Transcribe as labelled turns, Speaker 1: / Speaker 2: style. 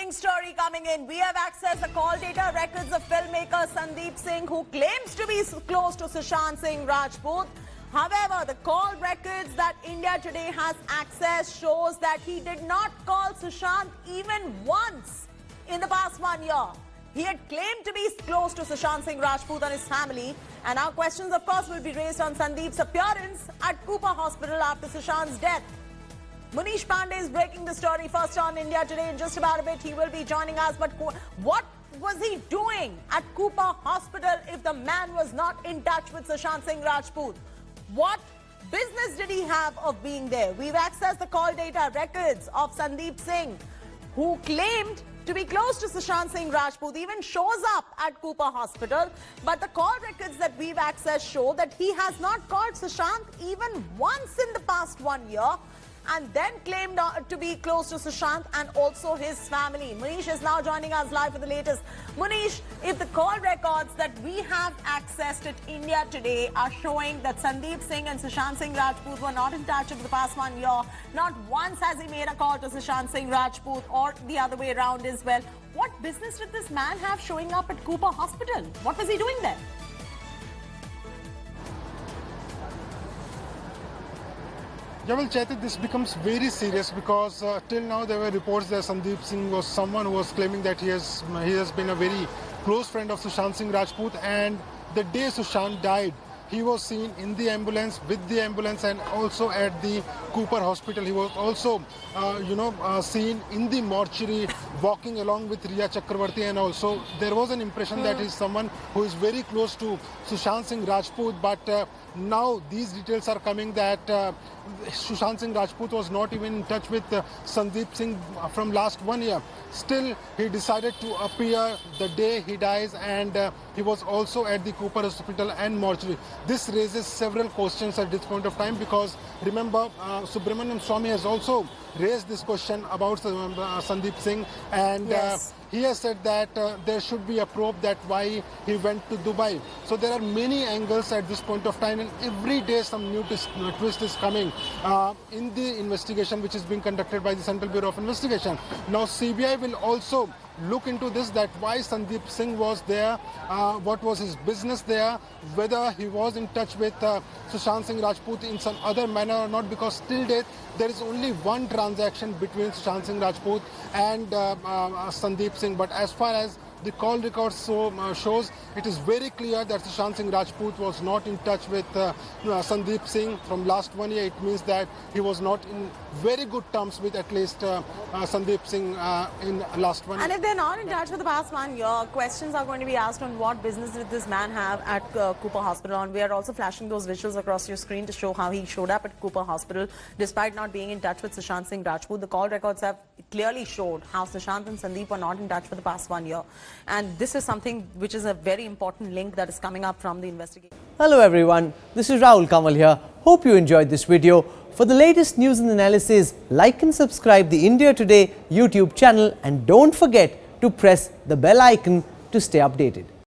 Speaker 1: breaking story coming in. We have accessed the call data records of filmmaker Sandip Singh, who claims to be close to Sushant Singh Rajput. However, the call records that India Today has accessed shows that he did not call Sushant even once in the past 1 year. He had claimed to be close to Sushant Singh Rajput and his family. And our questions, of course, will be raised on Sandip's appearance at Cooper Hospital after Sushant's death. Manish Pandey is breaking the story first on India Today. In just about a bit, he will be joining us. But what was he doing at Cooper Hospital if the man was not in touch with Sushant Singh Rajput? What business did he have of being there? We've accessed the call data records of Sandip Singh, who claimed to be close to Sushant Singh Rajput, even shows up at Cooper Hospital. But the call records that we've accessed show that he has not called Sushant even once in the past 1 year, and then claimed to be close to Sushant and also his family. Manish is now joining us live for the latest. Manish, if the call records that we have accessed at India Today are showing that Sandip Singh and Sushant Singh Rajput were not in touch over the past 1 year, not once has he made a call to Sushant Singh Rajput or the other way around as well, what business did this man have showing up at Cooper Hospital? What was he doing there?
Speaker 2: Yeah, well, Chaiti, this becomes very serious because till now there were reports that Sandip Singh was someone who was claiming that he has been a very close friend of Sushant Singh Rajput, and the day Sushant died, he was seen in the ambulance, with the ambulance, and also at the Cooper Hospital. He was also, seen in the mortuary walking along with Riya Chakravarti, and also there was an impression that he's someone who is very close to Sushant Singh Rajput. But now these details are coming that Sushant Singh Rajput was not even in touch with Sandip Singh from last 1 year. Still, he decided to appear the day he dies, and he was also at the Cooper Hospital and mortuary. This raises several questions at this point of time because remember, Subramaniam Swamy has also raised this question about Sandip Singh, and he has said that there should be a probe that why he went to Dubai. So there are many angles at this point of time, and every day some new twist is coming in the investigation which is being conducted by the Central Bureau of Investigation. Now CBI will also look into this, that why Sandip Singh was there, what was his business there, whether he was in touch with Sushant Singh Rajput in some other manner or not, because till date there is only one transaction between Sushant Singh Rajput and Sandip Singh. But as far as the call records shows, it is very clear that Sushant Singh Rajput was not in touch with Sandip Singh from last 1 year. It means that he was not in very good terms with at least Sandip Singh in last 1 year.
Speaker 1: And if they're not in touch for the past 1 year, questions are going to be asked on what business did this man have at Cooper Hospital. And we are also flashing those visuals across your screen to show how he showed up at Cooper Hospital despite not being in touch with Sushant Singh Rajput. The call records have clearly showed how Sushant and Sandip were not in touch for the past 1 year. And this is something which is a very important link that is coming up from the investigation.
Speaker 3: Hello everyone, this is Rahul Kamal here. Hope you enjoyed this video. For the latest news and analysis, like and subscribe the India Today YouTube channel, and don't forget to press the bell icon to stay updated.